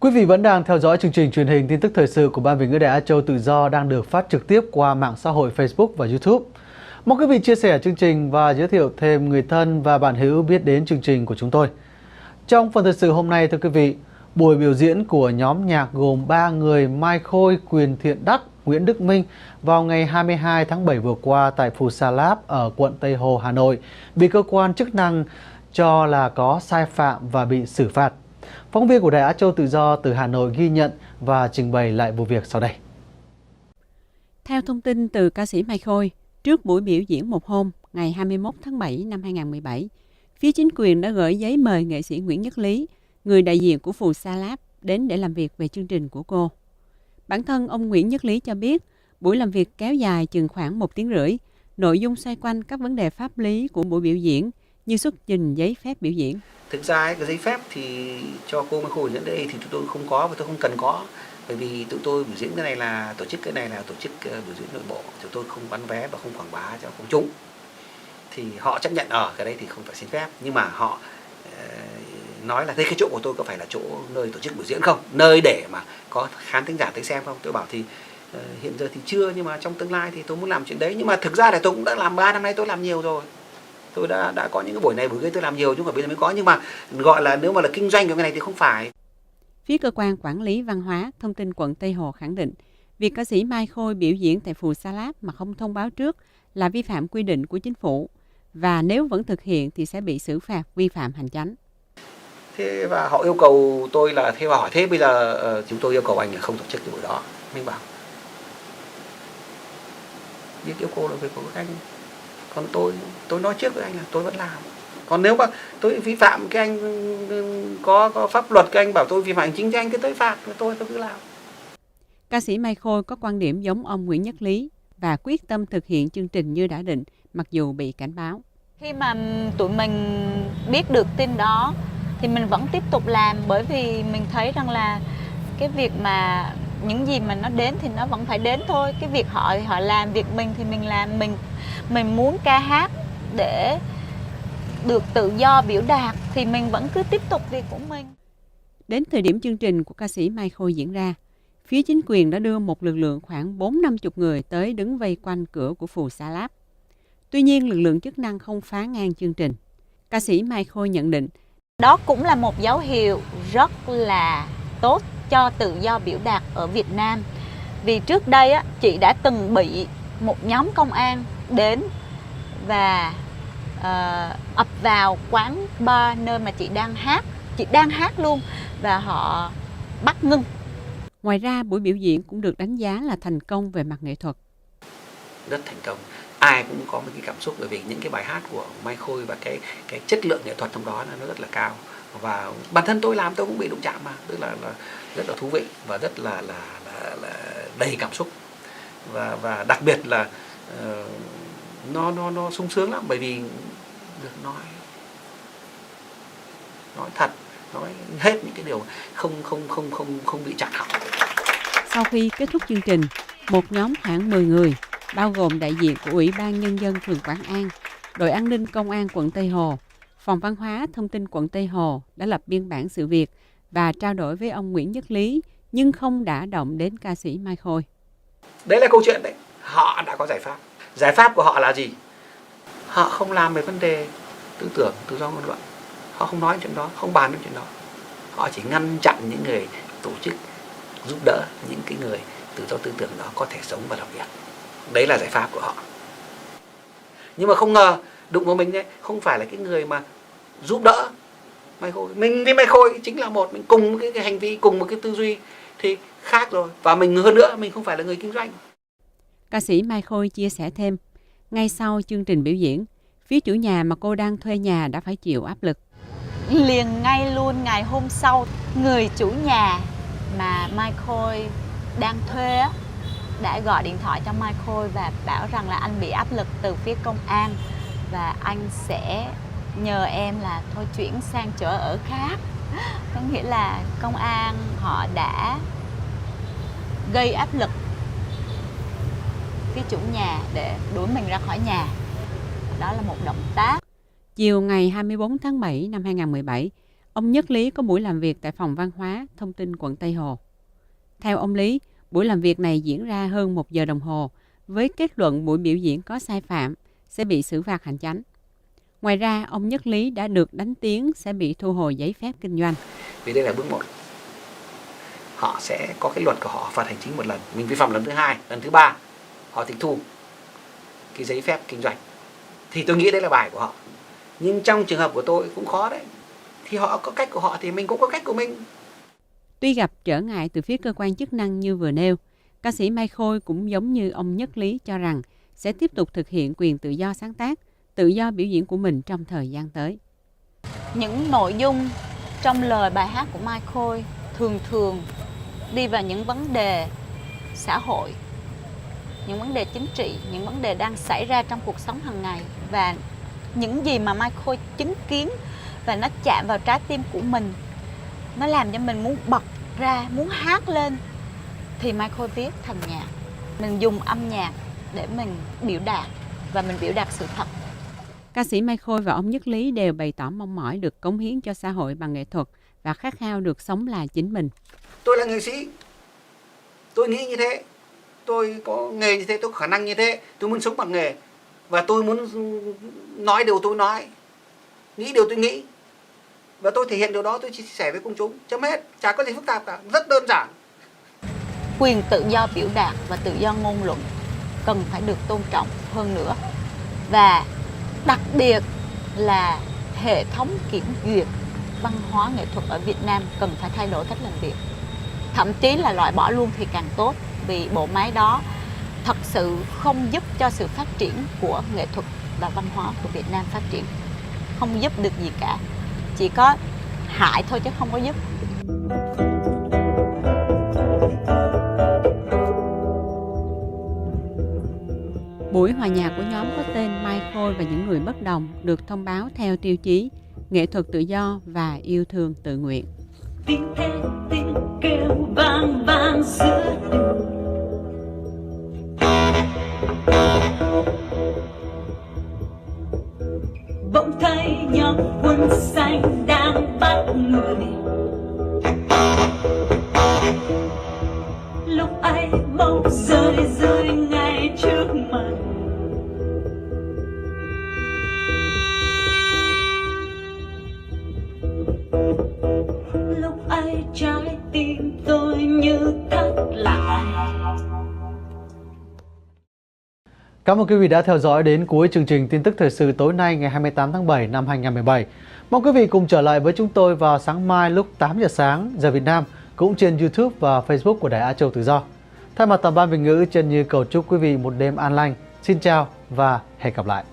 Quý vị vẫn đang theo dõi chương trình truyền hình tin tức thời sự của Ban Việt ngữ Đài Á Châu Tự Do đang được phát trực tiếp qua mạng xã hội Facebook và YouTube. Mong quý vị chia sẻ chương trình và giới thiệu thêm người thân và bạn hữu biết đến chương trình của chúng tôi. Trong phần thời sự hôm nay, thưa quý vị, buổi biểu diễn của nhóm nhạc gồm 3 người Mai Khôi, Quyền Thiện Đắc, Nguyễn Đức Minh vào ngày 22 tháng 7 vừa qua tại Phù Sa Láp ở quận Tây Hồ, Hà Nội bị cơ quan chức năng cho là có sai phạm và bị xử phạt. Phóng viên của Đài Á Châu Tự Do từ Hà Nội ghi nhận và trình bày lại vụ việc sau đây. Theo thông tin từ ca sĩ Mai Khôi, trước buổi biểu diễn một hôm ngày 21 tháng 7 năm 2017, phía chính quyền đã gửi giấy mời nghệ sĩ Nguyễn Nhất Lý, người đại diện của Phù Sa Láp, đến để làm việc về chương trình của cô. Bản thân ông Nguyễn Nhất Lý cho biết, buổi làm việc kéo dài chừng khoảng 1 tiếng rưỡi, nội dung xoay quanh các vấn đề pháp lý của buổi biểu diễn như xuất trình giấy phép biểu diễn. Thực ra cái giấy phép thì cho cô Mai Khôi đến đây thì tôi không có và tôi không cần có, bởi vì tụi tôi biểu diễn cái này là tổ chức biểu diễn nội bộ, tụi tôi không bán vé và không quảng bá cho công chúng. Thì họ chấp nhận ở cái đấy thì không phải xin phép, nhưng mà họ nói là thế cái chỗ của tôi có phải là chỗ nơi tổ chức biểu diễn không, nơi để mà có khán thính giả tới xem không. Tôi bảo thì hiện giờ thì chưa, nhưng mà trong tương lai thì tôi muốn làm chuyện đấy. Nhưng mà thực ra là tôi cũng đã làm 3 năm nay, tôi làm nhiều rồi. Tôi đã có những cái buổi này buổi kia tôi làm nhiều, chứ không phải bây giờ mới có, nhưng mà gọi là nếu mà là kinh doanh cái này thì không phải. Phía cơ quan quản lý văn hóa thông tin quận Tây Hồ khẳng định việc ca sĩ Mai Khôi biểu diễn tại Phù Sa Láp mà không thông báo trước là vi phạm quy định của chính phủ, và nếu vẫn thực hiện thì sẽ bị xử phạt vi phạm hành chánh. Thế và họ yêu cầu tôi là thế, và hỏi thế bây giờ chúng tôi yêu cầu anh là không tổ chức cái buổi đó. Mình bảo việc yêu cầu là việc của anh, còn tôi nói trước với anh là tôi vẫn làm. Còn nếu mà tôi vi phạm cái anh có pháp luật, cái anh bảo tôi vi phạm hành chính thì anh cứ tới phạt, tôi cứ làm. Ca sĩ Mai Khôi có quan điểm giống ông Nguyễn Nhất Lý và quyết tâm thực hiện chương trình như đã định mặc dù bị cảnh báo. Khi mà tụi mình biết được tin đó thì mình vẫn tiếp tục làm, bởi vì mình thấy rằng là cái việc mà những gì mà nó đến thì nó vẫn phải đến thôi. Cái việc họ làm, việc mình thì mình làm. Mình muốn ca hát để được tự do biểu đạt thì mình vẫn cứ tiếp tục việc của mình. Đến thời điểm chương trình của ca sĩ Mai Khôi diễn ra, phía chính quyền đã đưa một lực lượng khoảng 4-50 người tới đứng vây quanh cửa của Phù Sa Láp. Tuy nhiên, lực lượng chức năng không phá ngang chương trình. Ca sĩ Mai Khôi nhận định đó cũng là một dấu hiệu rất là tốt cho tự do biểu đạt ở Việt Nam. Vì trước đây á, chị đã từng bị một nhóm công an đến và ập vào quán bar nơi mà chị đang hát luôn, và họ bắt ngưng. Ngoài ra, buổi biểu diễn cũng được đánh giá là thành công về mặt nghệ thuật. Rất thành công. Ai cũng có một cái cảm xúc, bởi vì những cái bài hát của Mai Khôi và cái chất lượng nghệ thuật trong đó nó rất là cao. Và bản thân tôi làm tôi cũng bị đụng chạm mà, tức là rất là thú vị và rất là đầy cảm xúc. Và đặc biệt là nó sung sướng lắm, bởi vì được nói thật, nói hết những cái điều không bị chặn họng. Sau khi kết thúc chương trình, một nhóm khoảng 10 người, bao gồm đại diện của Ủy ban Nhân dân phường Quảng An, đội an ninh công an quận Tây Hồ, phòng văn hóa thông tin quận Tây Hồ đã lập biên bản sự việc và trao đổi với ông Nguyễn Nhất Lý, nhưng không đả động đến ca sĩ Mai Khôi. Đấy là câu chuyện đấy. Họ đã có giải pháp. Giải pháp của họ là gì? Họ không làm về vấn đề tư tưởng, tự do ngôn luận. Họ không nói chuyện đó, không bàn đến chuyện đó. Họ chỉ ngăn chặn những người tổ chức giúp đỡ những cái người tự do tư tưởng đó có thể sống và làm việc. Đấy là giải pháp của họ. Nhưng mà không ngờ đụng vào mình đấy, không phải là cái người mà giúp đỡ Mai Khôi. Mình với Mai Khôi chính là một, mình cùng cái hành vi, cùng một cái tư duy thì khác rồi. Và mình hơn nữa, mình không phải là người kinh doanh. Ca sĩ Mai Khôi chia sẻ thêm, ngay sau chương trình biểu diễn, phía chủ nhà mà cô đang thuê nhà đã phải chịu áp lực. Liền ngay luôn ngày hôm sau, người chủ nhà mà Mai Khôi đang thuê đã gọi điện thoại cho Mai Khôi và bảo rằng là anh bị áp lực từ phía công an và anh sẽ nhờ em là thôi chuyển sang chỗ ở khác. Có nghĩa là công an họ đã gây áp lực phía chủ nhà để đuổi mình ra khỏi nhà. Đó là một động tác. Chiều ngày 24 tháng 7 năm 2017, ông Nhất Lý có buổi làm việc tại Phòng Văn hóa, Thông tin quận Tây Hồ. Theo ông Lý, buổi làm việc này diễn ra hơn 1 giờ đồng hồ, với kết luận buổi biểu diễn có sai phạm sẽ bị xử phạt hành chánh. Ngoài ra, ông Nhất Lý đã được đánh tiếng sẽ bị thu hồi giấy phép kinh doanh. Vì đây là bước 1. Họ sẽ có cái luật của họ phạt hành chính một lần. Mình vi phạm lần thứ 2, lần thứ 3 họ tịch thu cái giấy phép kinh doanh. Thì tôi nghĩ đấy là bài của họ. Nhưng trong trường hợp của tôi cũng khó đấy. Thì họ có cách của họ thì mình cũng có cách của mình. Tuy gặp trở ngại từ phía cơ quan chức năng như vừa nêu, ca sĩ Mai Khôi cũng giống như ông Nhất Lý cho rằng sẽ tiếp tục thực hiện quyền tự do sáng tác, tự do biểu diễn của mình trong thời gian tới. Những nội dung trong lời bài hát của Mai Khôi thường đi vào những vấn đề xã hội, những vấn đề chính trị, những vấn đề đang xảy ra trong cuộc sống hàng ngày, và những gì mà Mai Khôi chứng kiến và nó chạm vào trái tim của mình, nó làm cho mình muốn bật ra, muốn hát lên, thì Mai Khôi viết thành nhạc. Mình dùng âm nhạc để mình biểu đạt, và mình biểu đạt sự thật. Ca sĩ Mai Khôi và ông Nhất Lý đều bày tỏ mong mỏi được cống hiến cho xã hội bằng nghệ thuật và khát khao được sống là chính mình. Tôi là nghệ sĩ, tôi nghĩ như thế, tôi có nghề như thế, tôi có khả năng như thế, tôi muốn sống bằng nghề, và tôi muốn nói điều tôi nói, nghĩ điều tôi nghĩ, và tôi thể hiện điều đó, tôi chia sẻ với công chúng, chấm hết, chả có gì phức tạp cả, rất đơn giản. Quyền tự do biểu đạt và tự do ngôn luận cần phải được tôn trọng hơn nữa, và đặc biệt là hệ thống kiểm duyệt văn hóa nghệ thuật ở Việt Nam cần phải thay đổi cách làm việc, thậm chí là loại bỏ luôn thì càng tốt, vì bộ máy đó thật sự không giúp cho sự phát triển của nghệ thuật và văn hóa của Việt Nam phát triển, không giúp được gì cả, chỉ có hại thôi chứ không có giúp. Buổi hòa nhạc của nhóm có tên Mai Khôi và những người bất đồng được thông báo theo tiêu chí nghệ thuật tự do và yêu thương tự nguyện. Tiếng thét tiếng kêu vang vang giữa đường, bỗng thấy nhóm quân xanh đang bắt người. Lúc ấy màu rơi ngay trước mặt, lúc ấy trái tim tôi như thắt lại. Cảm ơn quý vị đã theo dõi đến cuối chương trình tin tức thời sự tối nay ngày 28 tháng 7 năm 2017. Mong quý vị cùng trở lại với chúng tôi vào sáng mai lúc 8 giờ sáng giờ Việt Nam, cũng trên YouTube và Facebook của Đài Á Châu Tự Do. Thay mặt toàn ban Việt ngữ, Trần Như cầu chúc quý vị một đêm an lành. Xin chào và hẹn gặp lại.